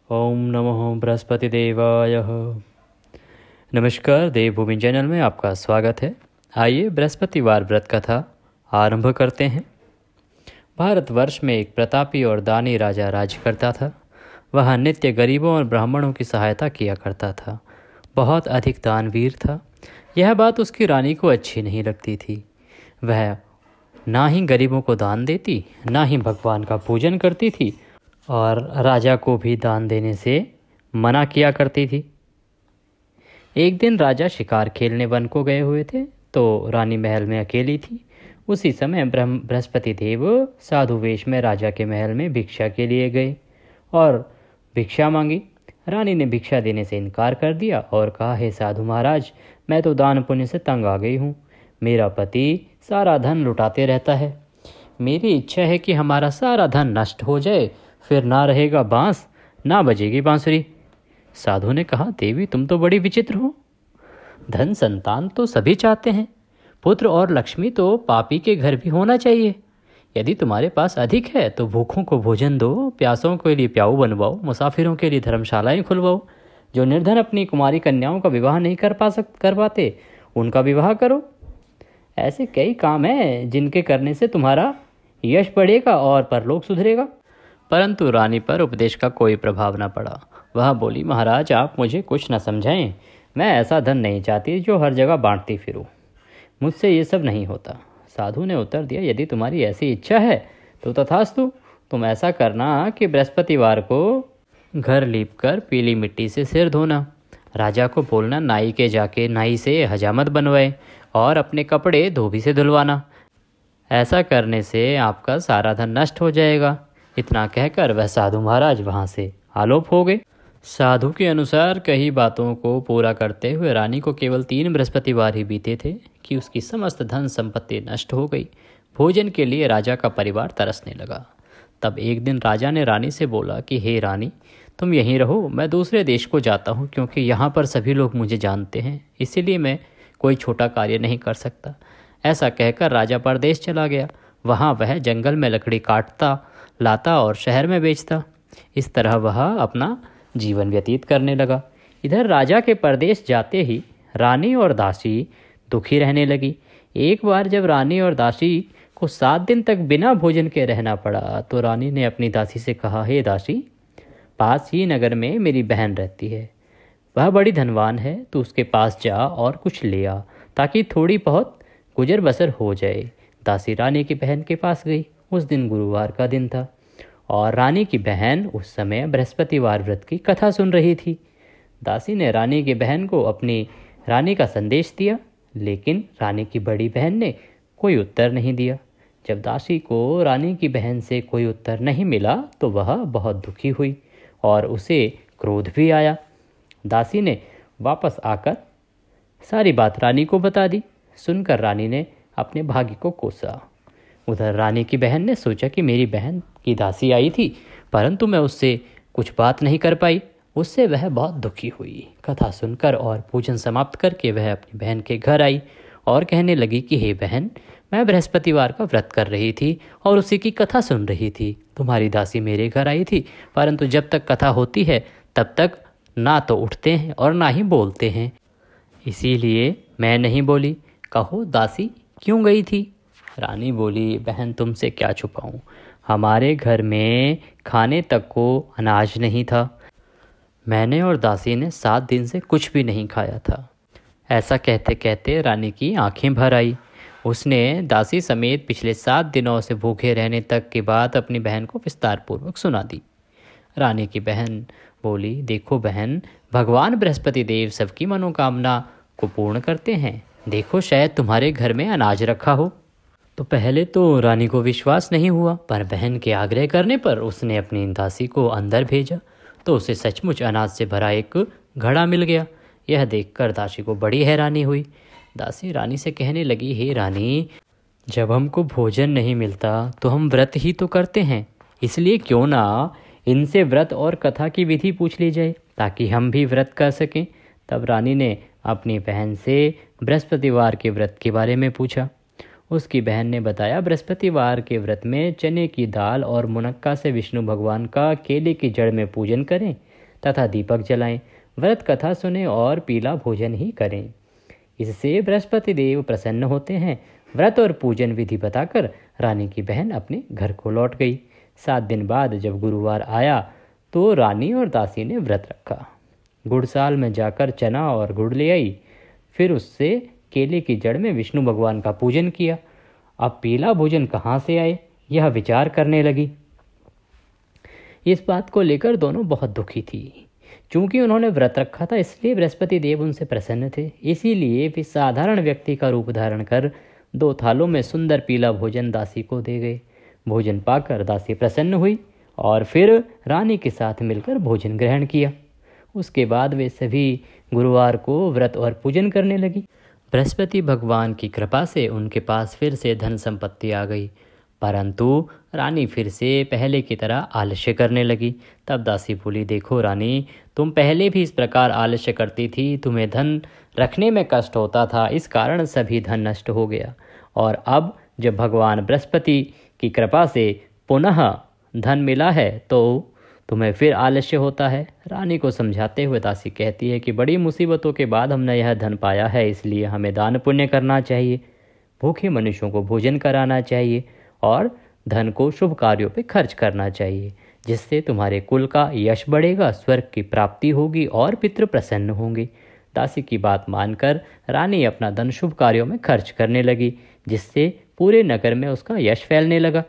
ओम नमो बृहस्पतिदेवाय। नमस्कार, देवभूमि चैनल में आपका स्वागत है। आइए बृहस्पतिवार व्रत कथा आरंभ करते हैं। भारतवर्ष में एक प्रतापी और दानी राजा राज्य करता था। वह नित्य गरीबों और ब्राह्मणों की सहायता किया करता था। बहुत अधिक दानवीर था। यह बात उसकी रानी को अच्छी नहीं लगती थी। वह ना ही गरीबों को दान देती, ना ही भगवान का पूजन करती थी और राजा को भी दान देने से मना किया करती थी। एक दिन राजा शिकार खेलने वन को गए हुए थे तो रानी महल में अकेली थी। उसी समय बृहस्पति देव साधु वेश में राजा के महल में भिक्षा के लिए गए और भिक्षा मांगी। रानी ने भिक्षा देने से इनकार कर दिया और कहा, हे साधु महाराज, मैं तो दान पुण्य से तंग आ गई हूँ। मेरा पति सारा धन लुटाते रहता है। मेरी इच्छा है कि हमारा सारा धन नष्ट हो जाए, फिर ना रहेगा बांस, ना बजेगी बांसुरी। साधु ने कहा, देवी तुम तो बड़ी विचित्र हो। धन संतान तो सभी चाहते हैं, पुत्र और लक्ष्मी तो पापी के घर भी होना चाहिए। यदि तुम्हारे पास अधिक है तो भूखों को भोजन दो, प्यासों के लिए प्याऊ बनवाओ, मुसाफिरों के लिए धर्मशालाएं खुलवाओ। जो निर्धन अपनी कुमारी कन्याओं का विवाह नहीं कर पाते उनका विवाह करो। ऐसे कई काम हैं जिनके करने से तुम्हारा यश बढ़ेगा और परलोक सुधरेगा। परंतु रानी पर उपदेश का कोई प्रभाव न पड़ा। वह बोली, महाराज आप मुझे कुछ न समझाएं। मैं ऐसा धन नहीं चाहती जो हर जगह बांटती फिरूं। मुझसे ये सब नहीं होता। साधु ने उत्तर दिया, यदि तुम्हारी ऐसी इच्छा है तो तथास्तु। तुम ऐसा करना कि बृहस्पतिवार को घर लीपकर पीली मिट्टी से सिर धोना। राजा को बोलना नाई के जाके नाई से हजामत बनवाए और अपने कपड़े धोबी से धुलवाना। ऐसा करने से आपका सारा धन नष्ट हो जाएगा। इतना कहकर वह साधु महाराज वहाँ से आलोप हो गए। साधु के अनुसार कई बातों को पूरा करते हुए रानी को केवल 3 बृहस्पतिवार ही बीते थे कि उसकी समस्त धन संपत्ति नष्ट हो गई। भोजन के लिए राजा का परिवार तरसने लगा। तब एक दिन राजा ने रानी से बोला कि हे रानी, तुम यहीं रहो, मैं दूसरे देश को जाता हूँ, क्योंकि यहाँ पर सभी लोग मुझे जानते हैं, इसीलिए मैं कोई छोटा कार्य नहीं कर सकता। ऐसा कहकर राजा परदेश चला गया। वहाँ वह जंगल में लकड़ी काटता लाता और शहर में बेचता। इस तरह वह अपना जीवन व्यतीत करने लगा। इधर राजा के परदेश जाते ही रानी और दासी दुखी रहने लगी। एक बार जब रानी और दासी को 7 दिन तक बिना भोजन के रहना पड़ा तो रानी ने अपनी दासी से कहा, हे दासी, पास ही नगर में मेरी बहन रहती है। वह बड़ी धनवान है, तू उसके पास जा और कुछ ले आ ताकि थोड़ी बहुत गुजर बसर हो जाए। दासी रानी की बहन के पास गई। उस दिन गुरुवार का दिन था और रानी की बहन उस समय बृहस्पतिवार व्रत की कथा सुन रही थी। दासी ने रानी की बहन को अपनी रानी का संदेश दिया, लेकिन रानी की बड़ी बहन ने कोई उत्तर नहीं दिया। जब दासी को रानी की बहन से कोई उत्तर नहीं मिला तो वह बहुत दुखी हुई और उसे क्रोध भी आया। दासी ने वापस आकर सारी बात रानी को बता दी। सुनकर रानी ने अपने भाग्य को कोसा। उधर रानी की बहन ने सोचा कि मेरी बहन की दासी आई थी, परंतु मैं उससे कुछ बात नहीं कर पाई। उससे वह बहुत दुखी हुई। कथा सुनकर और पूजन समाप्त करके वह अपनी बहन के घर आई और कहने लगी कि हे बहन, मैं बृहस्पतिवार का व्रत कर रही थी और उसी की कथा सुन रही थी। तुम्हारी दासी मेरे घर आई थी, परंतु जब तक कथा होती है तब तक ना तो उठते हैं और ना ही बोलते हैं, इसीलिए मैं नहीं बोली। कहो दासी क्यों गई थी? रानी बोली, बहन तुमसे क्या छुपाऊं, हमारे घर में खाने तक को अनाज नहीं था। मैंने और दासी ने 7 दिन से कुछ भी नहीं खाया था। ऐसा कहते कहते रानी की आंखें भर आई। उसने दासी समेत पिछले 7 दिनों से भूखे रहने तक की बात अपनी बहन को विस्तारपूर्वक सुना दी। रानी की बहन बोली, देखो बहन, भगवान बृहस्पति देव सबकी मनोकामना को पूर्ण करते हैं। देखो शायद तुम्हारे घर में अनाज रखा हो। तो पहले तो रानी को विश्वास नहीं हुआ, पर बहन के आग्रह करने पर उसने अपनी दासी को अंदर भेजा तो उसे सचमुच अनाज से भरा एक घड़ा मिल गया। यह देखकर दासी को बड़ी हैरानी हुई। दासी रानी से कहने लगी, हे रानी, जब हमको भोजन नहीं मिलता तो हम व्रत ही तो करते हैं, इसलिए क्यों ना इनसे व्रत और कथा की विधि पूछ ली जाए ताकि हम भी व्रत कर सकें। तब रानी ने अपनी बहन से बृहस्पतिवार के व्रत के बारे में पूछा। उसकी बहन ने बताया, बृहस्पतिवार के व्रत में चने की दाल और मुनक्का से विष्णु भगवान का केले की जड़ में पूजन करें, तथा दीपक जलाएं, व्रत कथा सुने और पीला भोजन ही करें। इससे बृहस्पति देव प्रसन्न होते हैं। व्रत और पूजन विधि बताकर रानी की बहन अपने घर को लौट गई। 7 दिन बाद जब गुरुवार आया तो रानी और दासी ने व्रत रखा। गुड़साल में जाकर चना और गुड़ ले आई, फिर उससे केले की जड़ में विष्णु भगवान का पूजन किया। अब पीला भोजन कहाँ से आए, यह विचार करने लगी। इस बात को लेकर दोनों बहुत दुखी थी। चूंकि उन्होंने व्रत रखा था इसलिए बृहस्पति देव उनसे प्रसन्न थे। इसीलिए वे साधारण व्यक्ति का रूप धारण कर 2 थालों में सुंदर पीला भोजन दासी को दे गए। भोजन पाकर दासी प्रसन्न हुई और फिर रानी के साथ मिलकर भोजन ग्रहण किया। उसके बाद वे सभी गुरुवार को व्रत और पूजन करने लगी। बृहस्पति भगवान की कृपा से उनके पास फिर से धन संपत्ति आ गई, परंतु रानी फिर से पहले की तरह आलस्य करने लगी। तब दासी बोली, देखो रानी, तुम पहले भी इस प्रकार आलस्य करती थी, तुम्हें धन रखने में कष्ट होता था, इस कारण सभी धन नष्ट हो गया। और अब जब भगवान बृहस्पति की कृपा से पुनः धन मिला है तो तुम्हें फिर आलस्य होता है। रानी को समझाते हुए दासी कहती है कि बड़ी मुसीबतों के बाद हमने यह धन पाया है, इसलिए हमें दान पुण्य करना चाहिए, भूखे मनुष्यों को भोजन कराना चाहिए और धन को शुभ कार्यों पे खर्च करना चाहिए, जिससे तुम्हारे कुल का यश बढ़ेगा, स्वर्ग की प्राप्ति होगी और पितृ प्रसन्न होंगे। दासी की बात मानकर रानी अपना धन शुभ कार्यों में खर्च करने लगी, जिससे पूरे नगर में उसका यश फैलने लगा।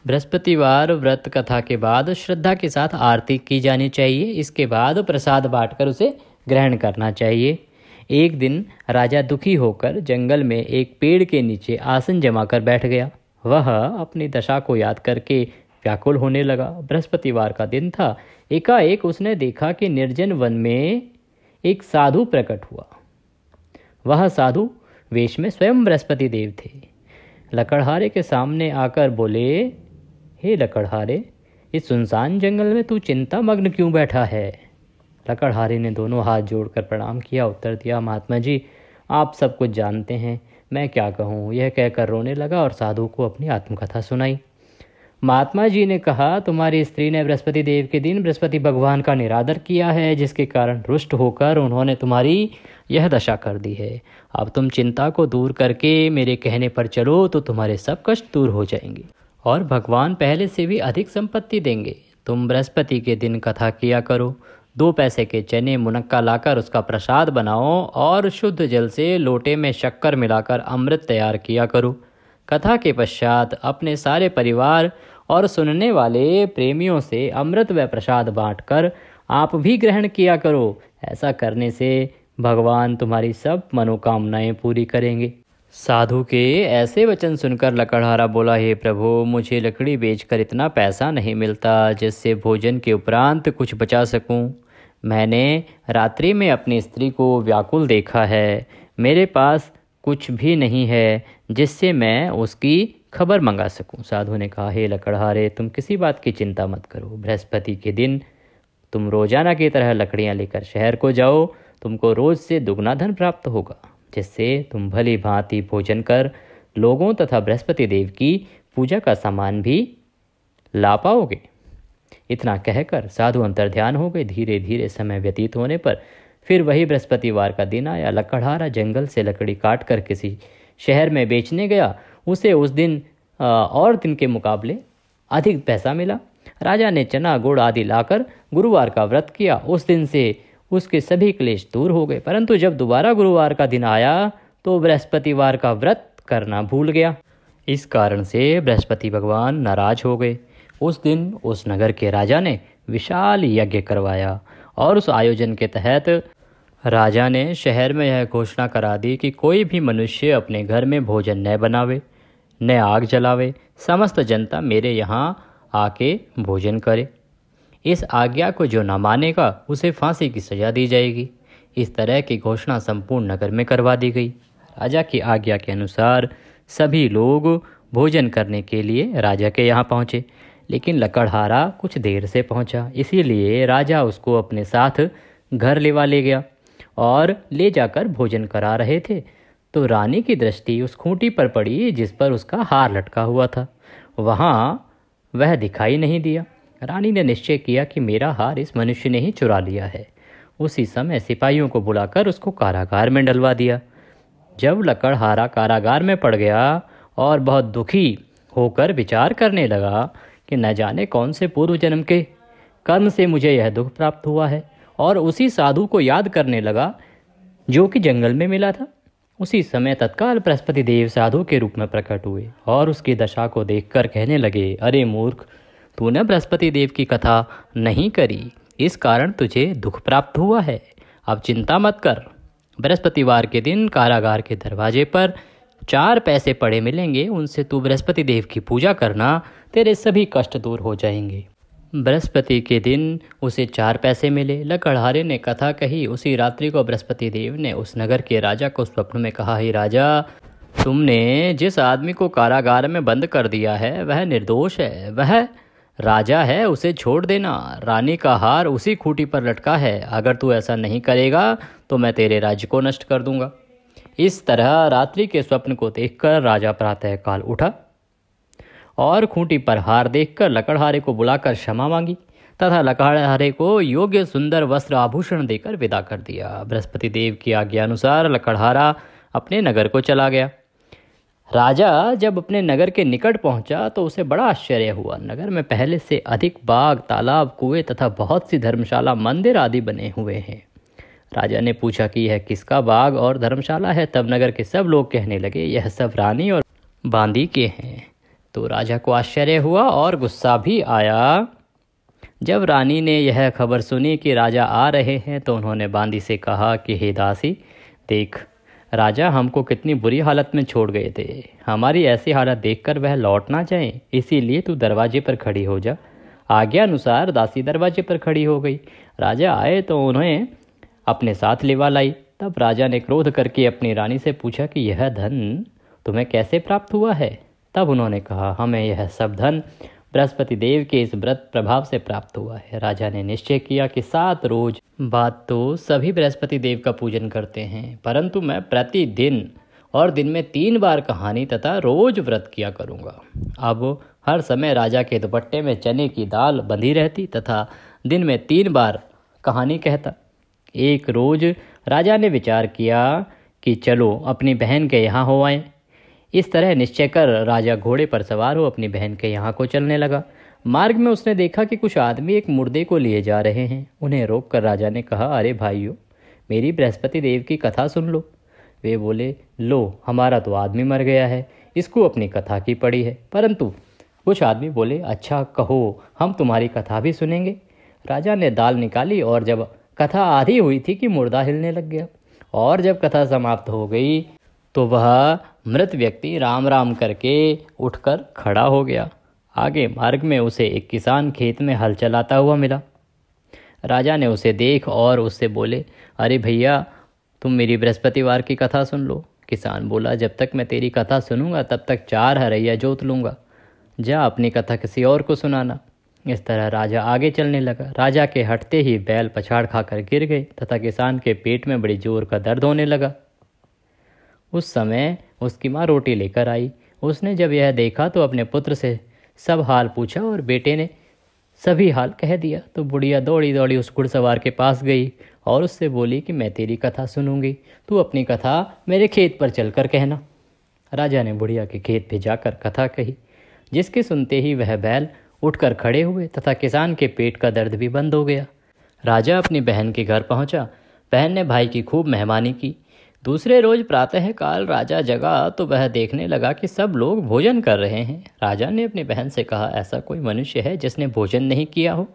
बृहस्पतिवार व्रत कथा के बाद श्रद्धा के साथ आरती की जानी चाहिए। इसके बाद प्रसाद बांटकर उसे ग्रहण करना चाहिए। एक दिन राजा दुखी होकर जंगल में एक पेड़ के नीचे आसन जमाकर बैठ गया। वह अपनी दशा को याद करके व्याकुल होने लगा। बृहस्पतिवार का दिन था। एकाएक उसने देखा कि निर्जन वन में एक साधु प्रकट हुआ। वह साधु वेश में स्वयं बृहस्पति देव थे। लकड़हारे के सामने आकर बोले, हे लकड़हारे, इस सुनसान जंगल में तू चिंता मग्न क्यों बैठा है? लकड़हारे ने दोनों हाथ जोड़कर प्रणाम किया। उत्तर दिया, महात्मा जी, आप सब कुछ जानते हैं, मैं क्या कहूँ। यह कहकर रोने लगा और साधु को अपनी आत्मकथा सुनाई। महात्मा जी ने कहा, तुम्हारी स्त्री ने बृहस्पति देव के दिन बृहस्पति भगवान का निरादर किया है, जिसके कारण रुष्ट होकर उन्होंने तुम्हारी यह दशा कर दी है। अब तुम चिंता को दूर करके मेरे कहने पर चलो तो तुम्हारे सब कष्ट दूर हो जाएंगे और भगवान पहले से भी अधिक संपत्ति देंगे। तुम बृहस्पति के दिन कथा किया करो। 2 पैसे के चने मुनक्का लाकर उसका प्रसाद बनाओ और शुद्ध जल से लोटे में शक्कर मिलाकर अमृत तैयार किया करो। कथा के पश्चात अपने सारे परिवार और सुनने वाले प्रेमियों से अमृत व प्रसाद बांटकर आप भी ग्रहण किया करो। ऐसा करने से भगवान तुम्हारी सब मनोकामनाएं पूरी करेंगे। साधु के ऐसे वचन सुनकर लकड़हारा बोला, हे प्रभु, मुझे लकड़ी बेचकर इतना पैसा नहीं मिलता जिससे भोजन के उपरांत कुछ बचा सकूं। मैंने रात्रि में अपनी स्त्री को व्याकुल देखा है। मेरे पास कुछ भी नहीं है जिससे मैं उसकी खबर मंगा सकूं। साधु ने कहा, हे लकड़हारे, तुम किसी बात की चिंता मत करो। बृहस्पति के दिन तुम रोजाना की तरह लकड़ियां लेकर शहर को जाओ। तुमको रोज से दुगना धन प्राप्त होगा, जिससे तुम भली भांति भोजन कर लोगों तथा बृहस्पति देव की पूजा का सामान भी ला पाओगे। इतना कहकर साधु अंतर्ध्यान हो गए। धीरे धीरे समय व्यतीत होने पर फिर वही बृहस्पतिवार का दिन आया। लकड़हारा जंगल से लकड़ी काट कर किसी शहर में बेचने गया। उसे उस दिन और दिन के मुकाबले अधिक पैसा मिला। राजा ने चना गुड़ आदि लाकर गुरुवार का व्रत किया। उस दिन से उसके सभी क्लेश दूर हो गए। परंतु जब दोबारा गुरुवार का दिन आया तो बृहस्पतिवार का व्रत करना भूल गया। इस कारण से बृहस्पति भगवान नाराज हो गए। उस दिन उस नगर के राजा ने विशाल यज्ञ करवाया और उस आयोजन के तहत राजा ने शहर में यह घोषणा करा दी कि कोई भी मनुष्य अपने घर में भोजन न बनावे, न आग जलावे। समस्त जनता मेरे यहाँ आके भोजन करे। इस आज्ञा को जो न मानेगा उसे फांसी की सजा दी जाएगी। इस तरह की घोषणा संपूर्ण नगर में करवा दी गई। राजा की आज्ञा के अनुसार सभी लोग भोजन करने के लिए राजा के यहाँ पहुँचे, लेकिन लकड़हारा कुछ देर से पहुँचा। इसीलिए राजा उसको अपने साथ घर ले गया और ले जाकर भोजन करा रहे थे तो रानी की दृष्टि उस खूंटी पर पड़ी जिस पर उसका हार लटका हुआ था। वहाँ वह दिखाई नहीं दिया। रानी ने निश्चय किया कि मेरा हार इस मनुष्य ने ही चुरा लिया है। उसी समय सिपाहियों को बुलाकर उसको कारागार में डलवा दिया। जब लकड़हारा कारागार में पड़ गया और बहुत दुखी होकर विचार करने लगा कि न जाने कौन से पूर्व जन्म के कर्म से मुझे यह दुख प्राप्त हुआ है, और उसी साधु को याद करने लगा जो कि जंगल में मिला था। उसी समय तत्काल बृहस्पति देव साधु के रूप में प्रकट हुए और उसकी दशा को देखकर कहने लगे, अरे मूर्ख, तूने बृहस्पति देव की कथा नहीं करी, इस कारण तुझे दुख प्राप्त हुआ है। अब चिंता मत कर, बृहस्पतिवार के दिन कारागार के दरवाजे पर 4 पैसे पड़े मिलेंगे, उनसे तू बृहस्पति देव की पूजा करना, तेरे सभी कष्ट दूर हो जाएंगे। बृहस्पति के दिन उसे 4 पैसे मिले। लकड़हारे ने कथा कही। उसी रात्रि को बृहस्पति देव ने उस नगर के राजा को स्वप्न में कहा, हे राजा, तुमने जिस आदमी को कारागार में बंद कर दिया है वह निर्दोष है, वह राजा है, उसे छोड़ देना। रानी का हार उसी खूंटी पर लटका है, अगर तू ऐसा नहीं करेगा तो मैं तेरे राज्य को नष्ट कर दूंगा। इस तरह रात्रि के स्वप्न को देखकर राजा प्रातःकाल उठा और खूंटी पर हार देखकर लकड़हारे को बुलाकर क्षमा मांगी तथा लकड़हारे को योग्य सुंदर वस्त्र आभूषण देकर विदा कर दिया। बृहस्पति देव की आज्ञा अनुसार लकड़हारा अपने नगर को चला गया। राजा जब अपने नगर के निकट पहुंचा तो उसे बड़ा आश्चर्य हुआ। नगर में पहले से अधिक बाग, तालाब, कुएं तथा बहुत सी धर्मशाला, मंदिर आदि बने हुए हैं। राजा ने पूछा कि यह किसका बाग और धर्मशाला है। तब नगर के सब लोग कहने लगे, यह सब रानी और बांदी के हैं। तो राजा को आश्चर्य हुआ और गुस्सा भी आया। जब रानी ने यह खबर सुनी कि राजा आ रहे हैं तो उन्होंने बांदी से कहा कि हे दासी, देख, राजा हमको कितनी बुरी हालत में छोड़ गए थे। हमारी ऐसी हालत देखकर वह लौट ना जाए, इसीलिए तू दरवाजे पर खड़ी हो जा। आज्ञा अनुसार दासी दरवाजे पर खड़ी हो गई। राजा आए तो उन्हें अपने साथ लिवा लाई। तब राजा ने क्रोध करके अपनी रानी से पूछा कि यह धन तुम्हें कैसे प्राप्त हुआ है। तब उन्होंने कहा, हमें यह सब धन बृहस्पति देव के इस व्रत प्रभाव से प्राप्त हुआ है। राजा ने निश्चय किया कि 7 रोज बाद तो सभी बृहस्पति देव का पूजन करते हैं, परंतु मैं प्रतिदिन और दिन में 3 बार कहानी तथा रोज व्रत किया करूँगा। अब हर समय राजा के दुपट्टे में चने की दाल बंधी रहती तथा दिन में 3 बार कहानी कहता। एक रोज राजा ने विचार किया कि चलो अपनी बहन के यहाँ हो आएं। इस तरह निश्चय कर राजा घोड़े पर सवार हो अपनी बहन के यहाँ को चलने लगा। मार्ग में उसने देखा कि कुछ आदमी एक मुर्दे को लिए जा रहे हैं। उन्हें रोककर राजा ने कहा, अरे भाइयों, मेरी बृहस्पति देव की कथा सुन लो। वे बोले, लो, हमारा तो आदमी मर गया है, इसको अपनी कथा की पड़ी है। परंतु कुछ आदमी बोले, अच्छा कहो, हम तुम्हारी कथा भी सुनेंगे। राजा ने दाल निकाली और जब कथा आधी हुई थी कि मुर्दा हिलने लग गया, और जब कथा समाप्त हो गई तो वह मृत व्यक्ति राम राम करके उठकर खड़ा हो गया। आगे मार्ग में उसे एक किसान खेत में हल चलाता हुआ मिला। राजा ने उसे देख और उससे बोले, अरे भैया, तुम मेरी बृहस्पतिवार की कथा सुन लो। किसान बोला, जब तक मैं तेरी कथा सुनूंगा तब तक 4 हरैया जोत लूँगा। जा अपनी कथा किसी और को सुनाना। इस तरह राजा आगे चलने लगा। राजा के हटते ही बैल पछाड़ खाकर गिर गए तथा किसान के पेट में बड़ी जोर का दर्द होने लगा। उस समय उसकी माँ रोटी लेकर आई। उसने जब यह देखा तो अपने पुत्र से सब हाल पूछा और बेटे ने सभी हाल कह दिया। तो बुढ़िया दौड़ी दौड़ी उस घुड़सवार के पास गई और उससे बोली कि मैं तेरी कथा सुनूंगी, तू अपनी कथा मेरे खेत पर चलकर कहना। राजा ने बुढ़िया के खेत पे जाकर कथा कही, जिसके सुनते ही वह बैल उठकर खड़े हुए तथा किसान के पेट का दर्द भी बंद हो गया। राजा अपनी बहन के घर पहुंचा। बहन ने भाई की खूब मेहमानी की। दूसरे रोज प्रातःकाल राजा जगा तो वह देखने लगा कि सब लोग भोजन कर रहे हैं। राजा ने अपनी बहन से कहा, ऐसा कोई मनुष्य है जिसने भोजन नहीं किया हो?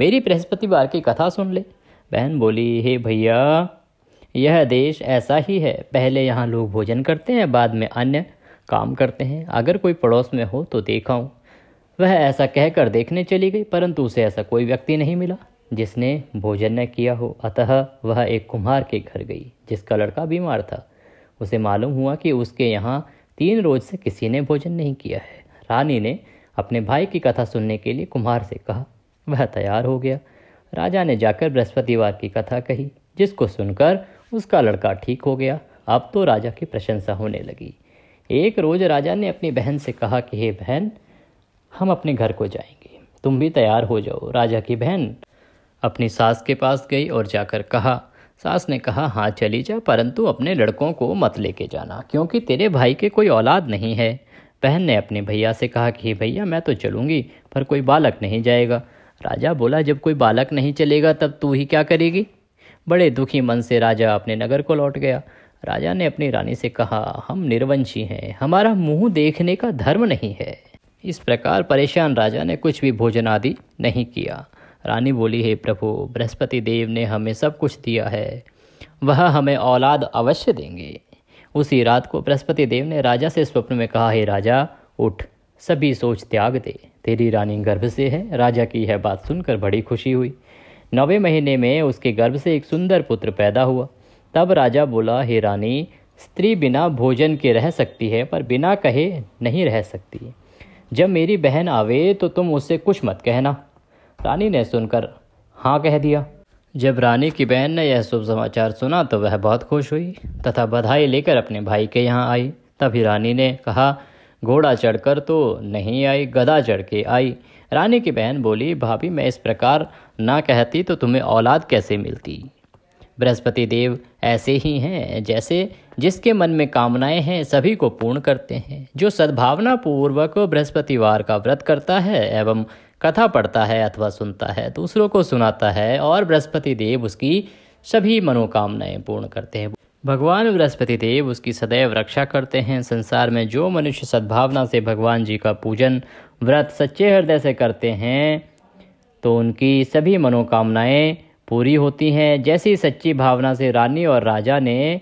मेरी बृहस्पतिवार की कथा सुन ले। बहन बोली, हे भैया, यह देश ऐसा ही है, पहले यहाँ लोग भोजन करते हैं, बाद में अन्य काम करते हैं। अगर कोई पड़ोस में हो तो देखाऊं। वह ऐसा कहकर देखने चली गई, परंतु उसे ऐसा कोई व्यक्ति नहीं मिला जिसने भोजन न किया हो। अतः वह एक कुम्हार के घर गई जिसका लड़का बीमार था। उसे मालूम हुआ कि उसके यहाँ 3 रोज से किसी ने भोजन नहीं किया है। रानी ने अपने भाई की कथा सुनने के लिए कुम्हार से कहा। वह तैयार हो गया। राजा ने जाकर बृहस्पतिवार की कथा कही, जिसको सुनकर उसका लड़का ठीक हो गया। अब तो राजा की प्रशंसा होने लगी। एक रोज राजा ने अपनी बहन से कहा कि हे बहन, हम अपने घर को जाएंगे। तुम भी तैयार हो जाओ। राजा की बहन अपनी सास के पास गई और जाकर कहा। सास ने कहा, हाँ चली जा, परंतु अपने लड़कों को मत लेके जाना, क्योंकि तेरे भाई के कोई औलाद नहीं है। बहन ने अपने भैया से कहा कि भैया मैं तो चलूँगी, पर कोई बालक नहीं जाएगा। राजा बोला, जब कोई बालक नहीं चलेगा तब तू ही क्या करेगी। बड़े दुखी मन से राजा अपने नगर को लौट गया। राजा ने अपनी रानी से कहा, हम निर्वंशी हैं, हमारा मुंह देखने का धर्म नहीं है। इस प्रकार परेशान राजा ने कुछ भी भोजन आदि नहीं किया। रानी बोली, हे प्रभु, बृहस्पति देव ने हमें सब कुछ दिया है, वह हमें औलाद अवश्य देंगे। उसी रात को बृहस्पति देव ने राजा से स्वप्न में कहा, हे राजा उठ, सभी सोच त्याग दे, तेरी रानी गर्भ से है। राजा की यह बात सुनकर बड़ी खुशी हुई। 9वें महीने में उसके गर्भ से एक सुंदर पुत्र पैदा हुआ। तब राजा बोला, हे रानी, स्त्री बिना भोजन के रह सकती है, पर बिना कहे नहीं रह सकती। जब मेरी बहन आवे तो तुम उससे कुछ मत कहना। रानी ने सुनकर हाँ कह दिया। जब रानी की बहन ने यह शुभ समाचार सुना तो वह बहुत खुश हुई तथा बधाई लेकर अपने भाई के यहाँ आई। तभी रानी ने कहा, घोड़ा चढ़कर तो नहीं आई, गधा चढ़ के आई। रानी की बहन बोली, भाभी मैं इस प्रकार ना कहती तो तुम्हें औलाद कैसे मिलती। बृहस्पति देव ऐसे ही हैं, जैसे जिसके मन में कामनाएं हैं सभी को पूर्ण करते हैं। जो सद्भावना पूर्वक बृहस्पतिवार का व्रत करता है एवं कथा पढ़ता है अथवा सुनता है, दूसरों को सुनाता है, और बृहस्पति देव उसकी सभी मनोकामनाएं पूर्ण करते हैं। भगवान बृहस्पति देव उसकी सदैव रक्षा करते हैं। संसार में जो मनुष्य सद्भावना से भगवान जी का पूजन व्रत सच्चे हृदय से करते हैं तो उनकी सभी मनोकामनाएं पूरी होती हैं। जैसी सच्ची भावना से रानी और राजा ने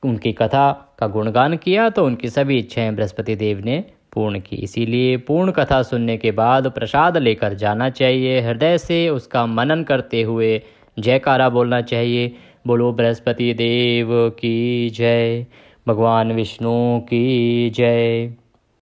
उनकी कथा का गुणगान किया तो उनकी सभी इच्छाएं बृहस्पति देव ने पूर्ण की। इसीलिए पूर्ण कथा सुनने के बाद प्रसाद लेकर जाना चाहिए। हृदय से उसका मनन करते हुए जयकारा बोलना चाहिए। बोलो बृहस्पति देव की जय, भगवान विष्णु की जय।